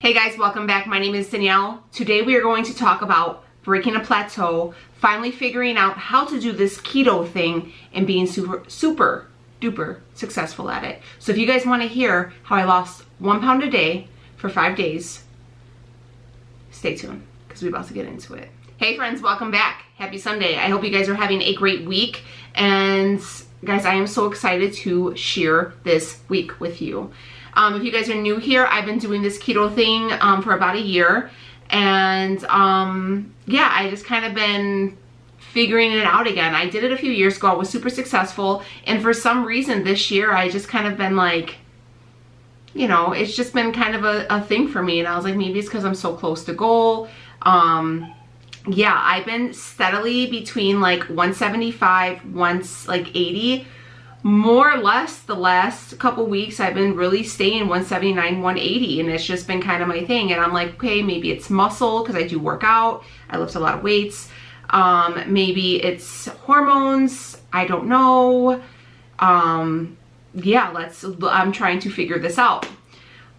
Hey guys, welcome back. My name is Danielle. Today we are going to talk about breaking a plateau, finally figuring out how to do this keto thing and being super duper successful at it. So if you guys want to hear how I lost 1 pound a day for 5 days, stay tuned because we're about to get into it. Hey friends, welcome back. Happy Sunday. I hope you guys are having a great week. And guys, I am so excited to share this week with you. If you guys are new here, I've been doing this keto thing for about a year, and yeah, I just kind of been figuring it out again. I did it a few years ago. I was super successful, and for some reason this year I just kind of been like, you know, it's just been kind of a thing for me, and I was like, maybe it's because I'm so close to goal. Yeah, I've been steadily between like 175, like 80. More or less the last couple weeks I've been really staying 179, 180, and it's just been kind of my thing. And I'm like, okay, maybe it's muscle because I do work out, I lift a lot of weights. Maybe it's hormones, I don't know. Yeah, I'm trying to figure this out.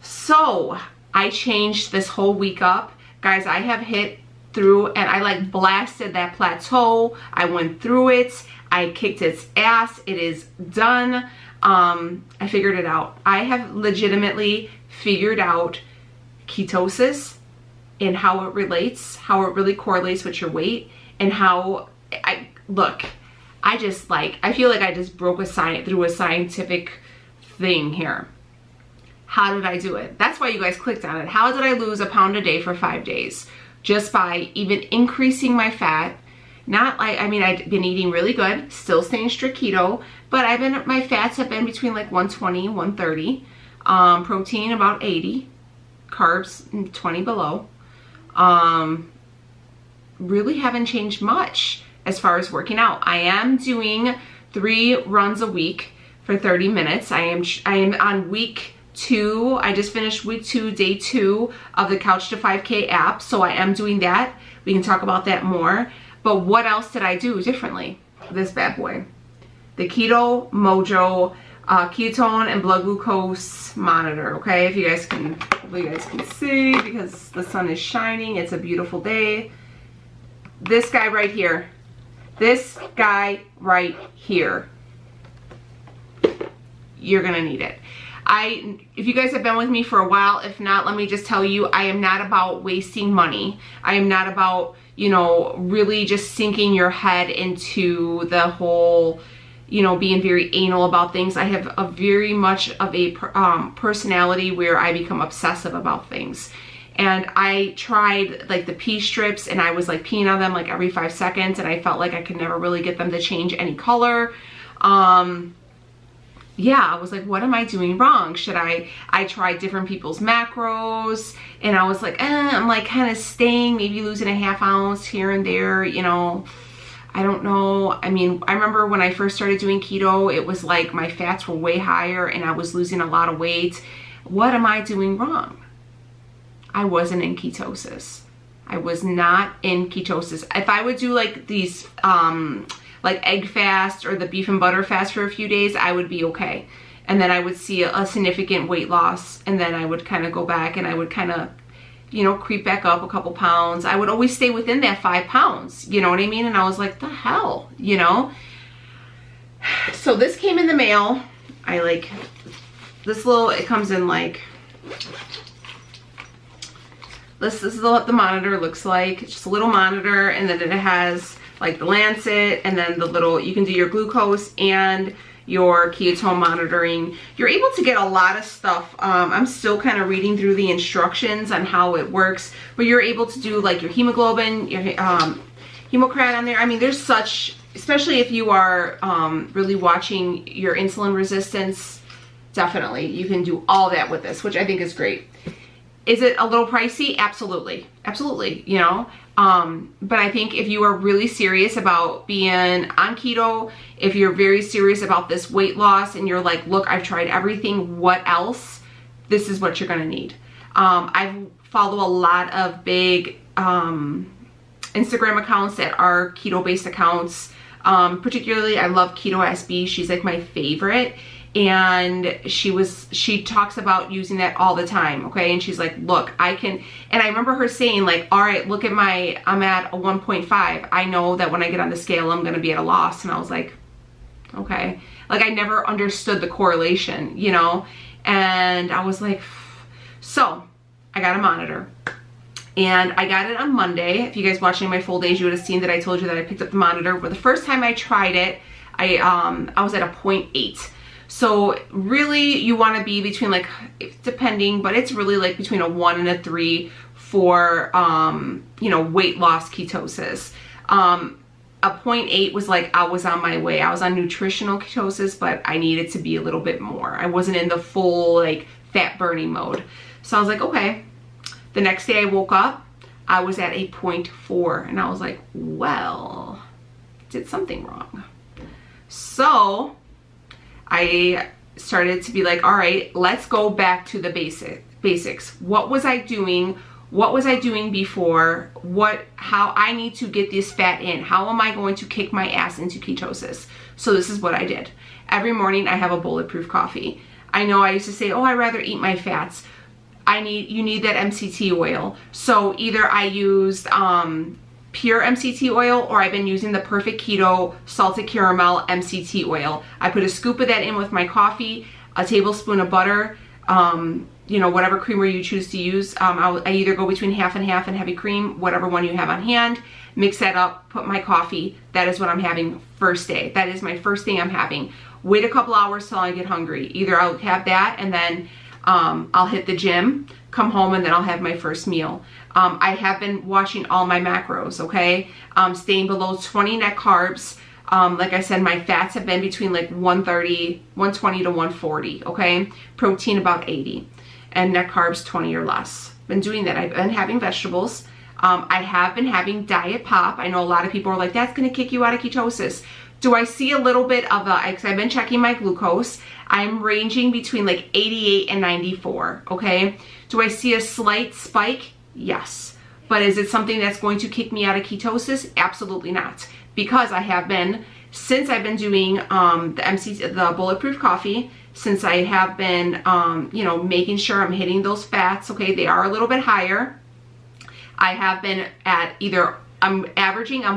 So I changed this whole week up. Guys, I have hit through, and I like blasted that plateau. I went through it. I kicked its ass. It is done. I figured it out. I have legitimately figured out ketosis and how it relates, how it really correlates with your weight, and how I feel like I just broke through a scientific thing here. How did I do it? That's why you guys clicked on it. How did I lose 1 pound a day for 5 days? Just by even increasing my fat. Not like, I mean, I've been eating really good, still staying strict keto, but my fats have been between like 120, 130, protein about 80, carbs 20 below. Really haven't changed much as far as working out. I am doing 3 runs a week for 30 minutes. I am on week 2. I just finished week 2, day 2 of the Couch to 5K app, so I am doing that. We can talk about that more. But what else did I do differently? This bad boy. The Keto Mojo ketone and blood glucose monitor, okay? If you guys can, hopefully you guys can see because the sun is shining. It's a beautiful day. This guy right here. This guy right here. You're gonna need it. If you guys have been with me for a while, if not, let me just tell you, I am not about wasting money. I am not about, you know, really just sinking your head into the whole, you know, being very anal about things. I have a very much of a personality where I become obsessive about things. And I tried like the pee strips, and I was like peeing on them like every 5 seconds, and I felt like I could never really get them to change any color. Yeah, I was like, what am I doing wrong? I tried different people's macros, and I was like, I'm like kind of staying, maybe losing a ½ ounce here and there, you know, I don't know. I mean, I remember when I first started doing keto, it was like my fats were way higher and I was losing a lot of weight. What am I doing wrong? I wasn't in ketosis. I was not in ketosis. If I would do like these, like egg fast or the beef and butter fast for a few days, I would be okay. And then I would see a significant weight loss, and then I would kind of go back and I would kind of, you know, creep back up a couple pounds. I would always stay within that 5 pounds, you know what I mean? And I was like, the hell, you know? So this came in the mail. I like this little, it comes in like, this is what the monitor looks like. It's just a little monitor, and then it has like the lancet, and then the little, you can do your glucose and your ketone monitoring. You're able to get a lot of stuff. I'm still kind of reading through the instructions on how it works, but you're able to do like your hemoglobin, your hemocrat on there. I mean, there's such, especially if you are really watching your insulin resistance, definitely you can do all that with this, which I think is great. Is it a little pricey? Absolutely, absolutely, you know. But I think if you are really serious about being on keto, if you're very serious about this weight loss and you're like, look, I've tried everything, what else? This is what you're gonna need. I follow a lot of big Instagram accounts that are keto-based accounts. Particularly, I love Keto SB. She's like my favorite. and she talks about using that all the time, okay? And she's like, look, I can, and I remember her saying like, all right, look at I'm at a 1.5. I know that when I get on the scale, I'm gonna be at a loss. And I was like, okay. Like, I never understood the correlation, you know? And I was like, so I got a monitor. And I got it on Monday. If you guys watching my full days, you would have seen that I told you that I picked up the monitor. But the first time I tried it, I was at a 0.8. So really you want to be between, like, depending, but it's really like between a 1 and a 3 for, you know, weight loss ketosis. A 0.8 was like, I was on my way. I was on nutritional ketosis, but I needed to be a little bit more. I wasn't in the full like fat burning mode. So I was like, okay. The next day I woke up, I was at a 0.4, and I was like, well, did something wrong. So I started to be like, all right, let's go back to the basics. What was I doing? What was I doing before? How I need to get this fat in? How am I going to kick my ass into ketosis? So this is what I did. Every morning I have a bulletproof coffee. I know I used to say, oh, I'd rather eat my fats. You need that MCT oil. So either I used pure MCT oil, or I've been using the Perfect Keto salted caramel MCT oil. I put a scoop of that in with my coffee, a tablespoon of butter, you know, whatever creamer you choose to use. I either go between half and half and heavy cream, whatever one you have on hand. Mix that up, put my coffee. That is what I'm having first day. That is my first thing I'm having. Wait a couple hours till I get hungry. Either I'll have that and then I'll hit the gym, come home, and then I'll have my first meal. I have been watching all my macros, okay? Staying below 20 net carbs. Like I said, my fats have been between like 120 to 140, okay? Protein about 80, and net carbs 20 or less. Been doing that. I've been having vegetables. I have been having diet pop. I know a lot of people are like, that's gonna kick you out of ketosis. Do I see a little bit of because I've been checking my glucose. I'm ranging between like 88 and 94, okay? Do I see a slight spike? Yes. But is it something that's going to kick me out of ketosis? Absolutely not. Because I have been, since I've been doing the bulletproof coffee, since I have been, you know, making sure I'm hitting those fats, okay? They are a little bit higher. I have been at I'm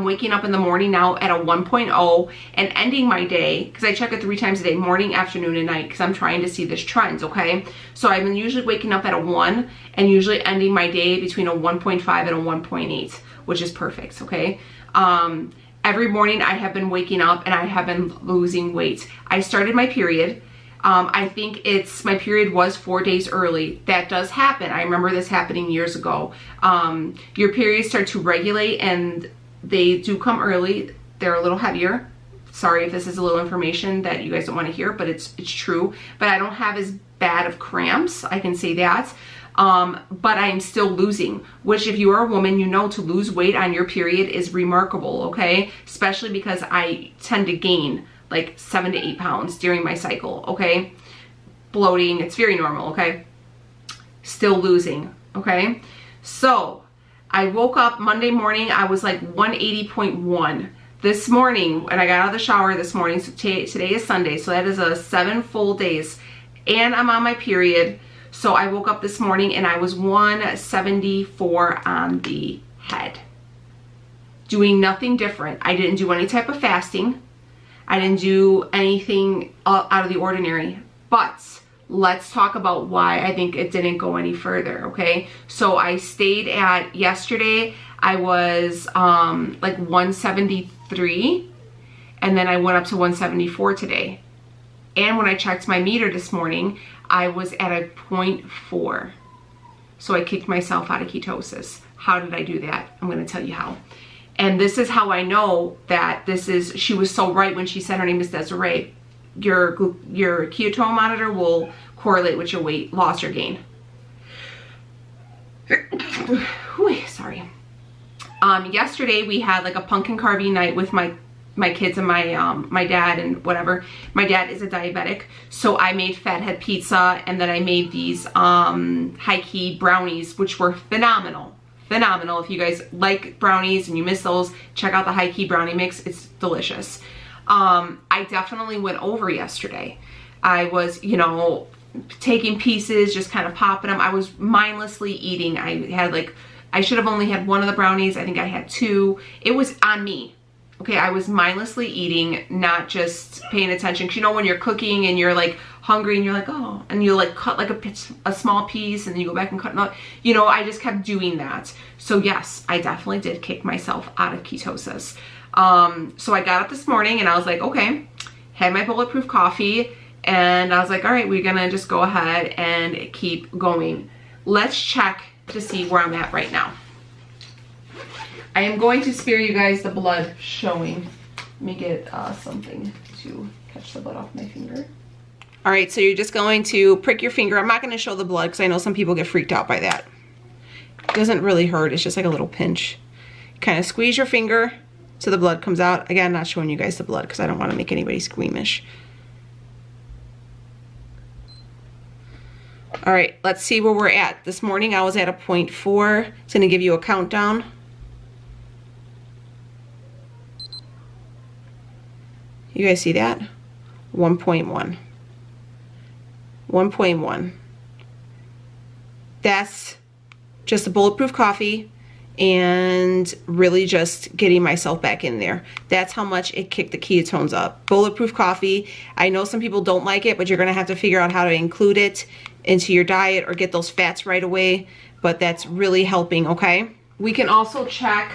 waking up in the morning now at a 1.0 and ending my day, because I check it 3 times a day, morning, afternoon, and night, because I'm trying to see this trend, okay? So I've been usually waking up at a 1 and usually ending my day between a 1.5 and a 1.8, which is perfect, okay? Every morning I have been waking up and I have been losing weight. I started my period. I think my period was 4 days early. That does happen. I remember this happening years ago. Your periods start to regulate and they do come early. They're a little heavier. Sorry if this is a little information that you guys don't want to hear, but it's true. But I don't have as bad of cramps, I can say that. But I am still losing, which if you are a woman, you know to lose weight on your period is remarkable, okay? Especially because I tend to gain like 7 to 8 pounds during my cycle, okay? Bloating, it's very normal, okay? Still losing, okay? So I woke up Monday morning, I was like 180.1. This morning, when I got out of the shower this morning, so today is Sunday, so that is 7 full days, and I'm on my period. So I woke up this morning and I was 174 on the head. Doing nothing different. I didn't do any type of fasting. I didn't do anything out of the ordinary. But let's talk about why I think it didn't go any further, okay? So I stayed at, yesterday I was like 173, and then I went up to 174 today. And when I checked my meter this morning, I was at a 0.4. So I kicked myself out of ketosis. How did I do that? I'm gonna tell you how. And this is how I know that she was so right when she said, her name is Desiree, your ketone monitor will correlate with your weight loss or gain. Sorry. Yesterday we had like a pumpkin carving night with my kids and my dad and whatever. My dad is a diabetic, so I made fathead pizza, and then I made these high key brownies, which were phenomenal. Phenomenal. If you guys like brownies and you miss those, check out the high key brownie mix. It's delicious. I definitely went over yesterday. I was, you know, taking pieces, just kind of popping them. I was mindlessly eating. I had like, I should have only had one of the brownies. I think I had 2. It was on me. Okay, I was mindlessly eating, not just paying attention. Cause you know when you're cooking and you're like hungry and you're like, oh, and you like cut like a small piece and then you go back and cut another. You know, I just kept doing that. So yes, I definitely did kick myself out of ketosis. So I got up this morning and I was like, okay, had my bulletproof coffee. And I was like, all right, we're gonna just go ahead and keep going. Let's check to see where I'm at right now. I am going to spare you guys the blood showing. Let me get something to catch the blood off my finger. All right, so you're just going to prick your finger. I'm not gonna show the blood because I know some people get freaked out by that. It doesn't really hurt, it's just like a little pinch. Kind of squeeze your finger so the blood comes out. Again, not showing you guys the blood because I don't wanna make anybody squeamish. All right, let's see where we're at. This morning I was at a 0.4. It's gonna give you a countdown. You guys see that? 1.1. 1.1. That's just a bulletproof coffee and really just getting myself back in there. That's how much it kicked the ketones up. Bulletproof coffee. I know some people don't like it, but you're gonna have to figure out how to include it into your diet or get those fats right away, but that's really helping, okay? We can also check,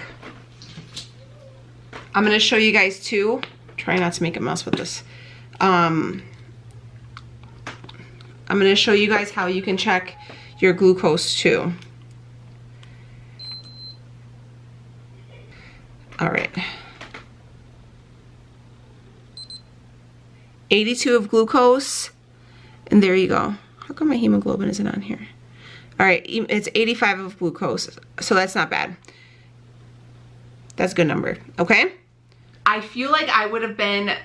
I'm gonna show you guys too, try not to make a mess with this. I'm gonna show you guys how you can check your glucose too. All right. 82 of glucose, and there you go. How come my hemoglobin isn't on here? All right, it's 85 of glucose, so that's not bad. That's a good number, okay? I feel like I would have been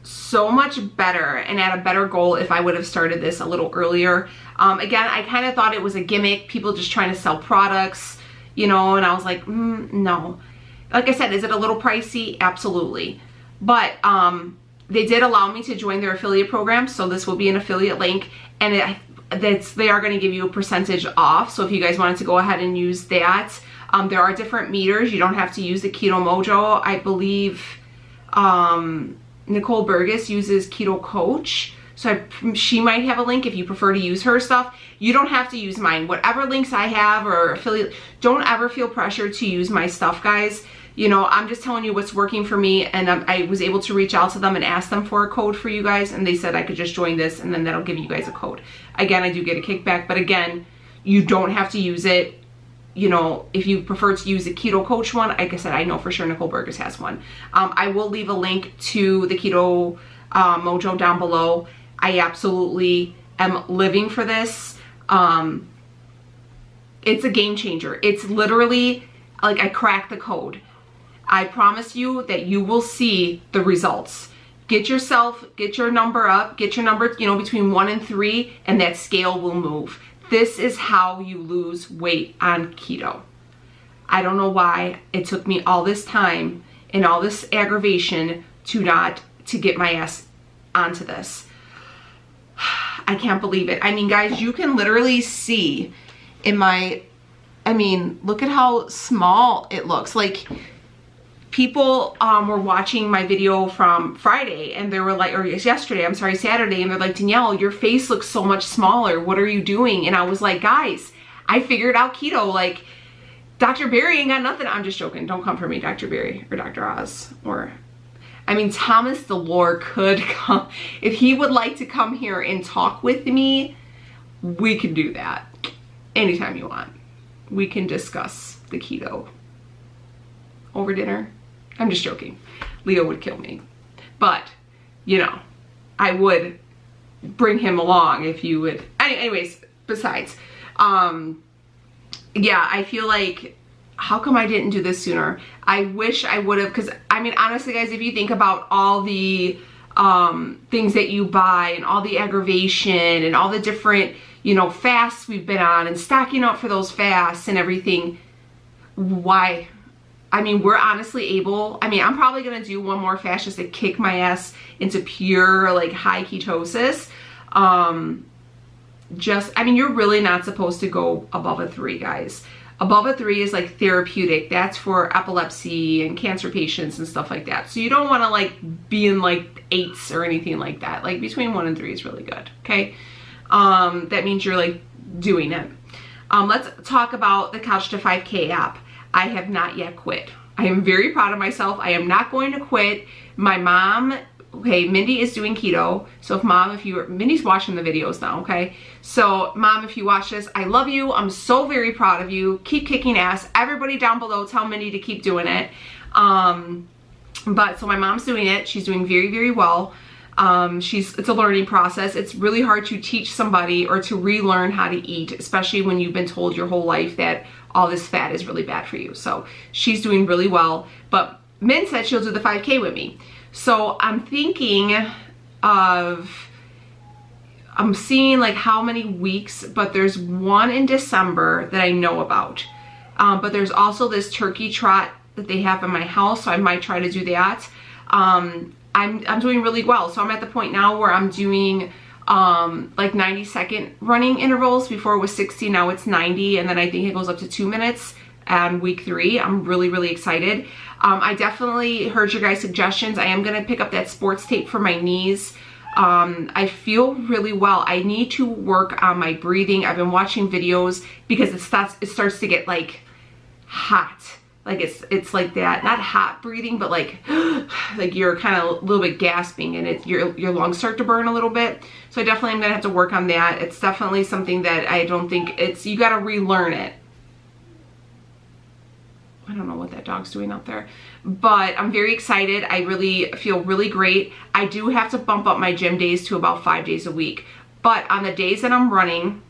so much better and at a better goal if I would have started this a little earlier. Again, I kind of thought it was a gimmick, people just trying to sell products, you know, and I was like, no. Like I said, is it a little pricey? Absolutely. But they did allow me to join their affiliate program, so this will be an affiliate link, and they are going to give you a percentage off. So if you guys wanted to go ahead and use that, there are different meters. You don't have to use the Keto Mojo. I believe Nicole Burgess uses Keto Coach, so she might have a link if you prefer to use her stuff. You don't have to use mine. Whatever links I have or affiliate, don't ever feel pressured to use my stuff, guys. You know, I'm just telling you what's working for me, and I was able to reach out to them and ask them for a code for you guys, and they said I could just join this and then that'll give you guys a code. Again, I do get a kickback, but again, you don't have to use it. You know, if you prefer to use the Keto Coach one, like I said, I know for sure Nicole Burgess has one. I will leave a link to the Keto Mojo down below. I absolutely am living for this. It's a game changer. It's literally like I cracked the code. I promise you that you will see the results. Get your number up, get your number, you know, between 1 and 3, and that scale will move. This is how you lose weight on keto. I don't know why it took me all this time and all this aggravation to get my ass onto this. I can't believe it. I mean, guys, you can literally see in my, I mean, look at how small it looks. Like, people were watching my video from Friday and they were like, or yesterday, I'm sorry, Saturday, and they're like, Danielle, your face looks so much smaller. What are you doing? And I was like, guys, I figured out keto. Like, Dr. Barry ain't got nothing. I'm just joking. Don't come for me, Dr. Barry or Dr. Oz. Or, I mean, Thomas DeLore could come. If he would like to come here and talk with me, we can do that anytime you want. We can discuss the keto over dinner. I'm just joking. Leo would kill me. But, you know, I would bring him along if you would. Anyways, besides, yeah, I feel like, how come I didn't do this sooner? I wish I would have, because, I mean, honestly, guys, if you think about all the things that you buy and all the aggravation and all the different, you know, fasts we've been on and stocking up for those fasts and everything, why? I mean, we're honestly able, I mean, I'm probably going to do one more fast just to kick my ass into pure, like, high ketosis. Just, I mean, you're really not supposed to go above a 3, guys. Above a 3 is like therapeutic. That's for epilepsy and cancer patients and stuff like that. So you don't want to like be in like 8s or anything like that. Like between 1 and 3 is really good. Okay. That means you're like doing it. Let's talk about the Couch to 5K app. I have not yet quit. I am very proud of myself. I am not going to quit. My mom, okay, Mindy is doing keto. So if mom, Mindy's watching the videos now, okay? So mom, if you watch this, I love you. I'm so very proud of you. Keep kicking ass. Everybody down below, tell Mindy to keep doing it. But so my mom's doing it. She's doing very, very well. It's a learning process. It's really hard to teach somebody or to relearn how to eat, especially when you've been told your whole life that all this fat is really bad for you. So she's doing really well. But Min said she'll do the 5K with me. So I'm thinking I'm seeing like how many weeks, but there's one in December that I know about. But there's also this turkey trot that they have in my house, so I might try to do that. I'm doing really well. So I'm at the point now where I'm doing like 90-second running intervals. Before it was 60, now it's 90, and then I think it goes up to 2 minutes on week 3. I'm really, really excited. I definitely heard your guys' suggestions. I am gonna pick up that sports tape for my knees. I feel really well. I need to work on my breathing. I've been watching videos because it starts to get like hot. Like it's like that, not hot breathing, but like you're kind of a little bit gasping, and your lungs start to burn a little bit. So I definitely am gonna have to work on that. It's definitely something that I don't think you gotta relearn it. I don't know what that dog's doing out there, but I'm very excited. I really feel really great. I do have to bump up my gym days to about 5 days a week, but on the days that I'm running,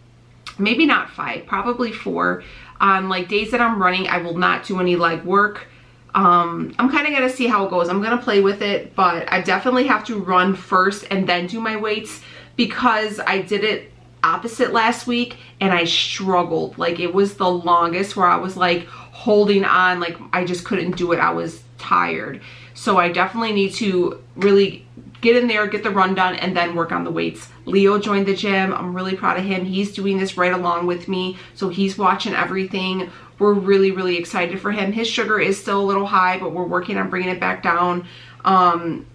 maybe not 5, probably 4. On like days that I'm running, I will not do any leg work. I'm kind of gonna see how it goes. I'm gonna play with it, but I definitely have to run first and then do my weights, because I did it opposite last week and I struggled. Like it was the longest where I was like holding on, like I just couldn't do it. I was tired. So I definitely need to really get in there, get the run done, and then work on the weights. Leo joined the gym. I'm really proud of him. He's doing this right along with me. So he's watching everything. We're really, really excited for him. His sugar is still a little high, but we're working on bringing it back down. And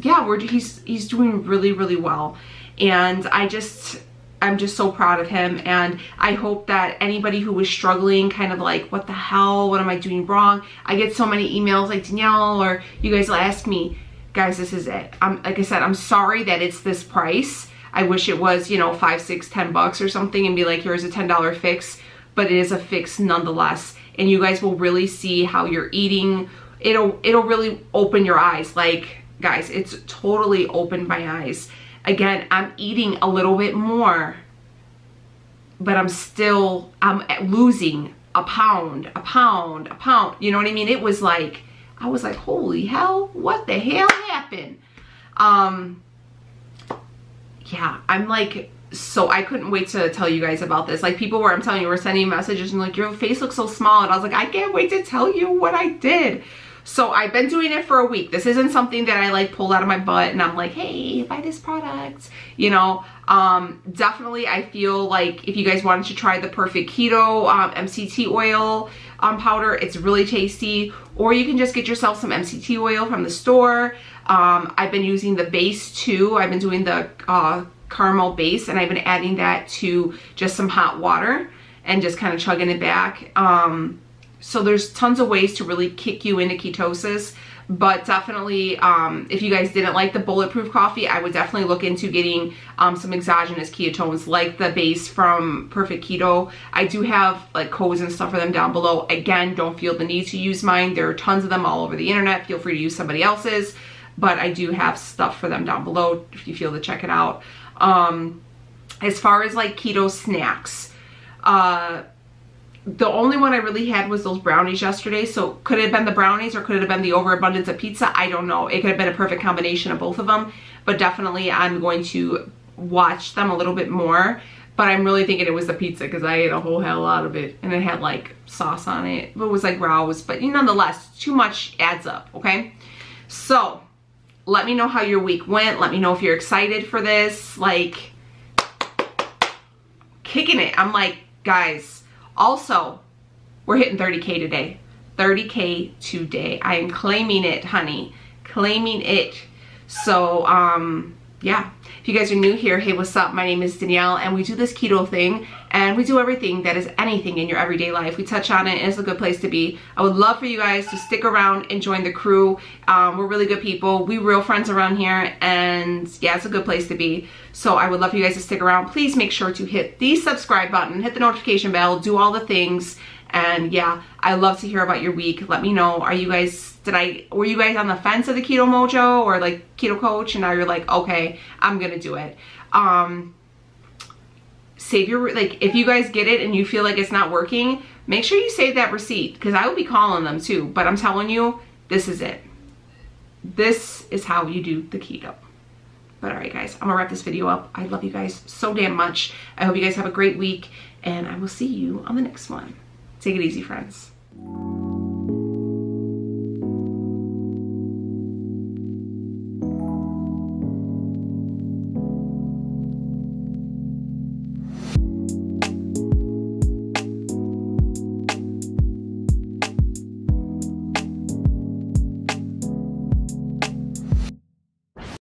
yeah, he's doing really, really well. And I'm just so proud of him. And I hope that anybody who was struggling, kind of like, what the hell, what am I doing wrong? I get so many emails like, Danielle, or you guys will ask me, guys, this is it. Like I said, I'm sorry that it's this price. I wish it was, you know, 5, 6, 10 bucks or something, and be like, here's a $10 fix, but it is a fix nonetheless. And you guys will really see how you're eating. It'll really open your eyes. Like, guys, it's totally opened my eyes. Again, I'm eating a little bit more, but I'm losing a pound. You know what I mean? It was like, I was like, holy hell, what the hell happened? Yeah, I'm like, so I couldn't wait to tell you guys about this. Like people I'm telling you, were sending messages and like, your face looks so small. And I was like, I can't wait to tell you what I did. So I've been doing it for a week. This isn't something that I like pulled out of my butt and I'm like, hey, buy this product, you know. Definitely I feel like if you guys wanted to try the Perfect Keto MCT oil powder, it's really tasty. Or you can just get yourself some MCT oil from the store. I've been using the base too. I've been doing the caramel base, and I've been adding that to just some hot water and just kind of chugging it back. So there's tons of ways to really kick you into ketosis. But definitely, if you guys didn't like the bulletproof coffee, I would definitely look into getting some exogenous ketones like the base from Perfect Keto. I do have like codes and stuff for them down below. Again, don't feel the need to use mine. There are tons of them all over the internet. Feel free to use somebody else's. But I do have stuff for them down below if you feel to check it out. As far as like keto snacks, the only one I really had was those brownies yesterday. So could it have been the brownies or could it have been the overabundance of pizza? I don't know. It could have been a perfect combination of both of them. But definitely I'm going to watch them a little bit more. But I'm really thinking it was the pizza because I ate a whole hell lot of it. And it had like sauce on it. But it was like grouse. But nonetheless, too much adds up, okay? So let me know how your week went. Let me know if you're excited for this. Like, kicking it. I'm like, guys, also, we're hitting 30K today. 30K today. I am claiming it, honey. Claiming it. So, yeah. If you guys are new here, hey, what's up? My name is Danielle, and we do this keto thing, and we do everything that is anything in your everyday life. We touch on it, and it's a good place to be. I would love for you guys to stick around and join the crew. We're really good people. We real friends around here, and yeah, it's a good place to be. So I would love for you guys to stick around. Please make sure to hit the subscribe button, hit the notification bell, do all the things. And yeah, I love to hear about your week. Let me know, are you guys, were you guys on the fence of the Keto Mojo or like Keto Coach, and now you're like, okay, I'm gonna do it. Save your, like, if you guys get it and you feel like it's not working, make sure you save that receipt, because I will be calling them too. But I'm telling you, this is it. This is how you do the keto. But all right, guys, I'm gonna wrap this video up. I love you guys so damn much. I hope you guys have a great week, and I will see you on the next one. Take it easy, friends.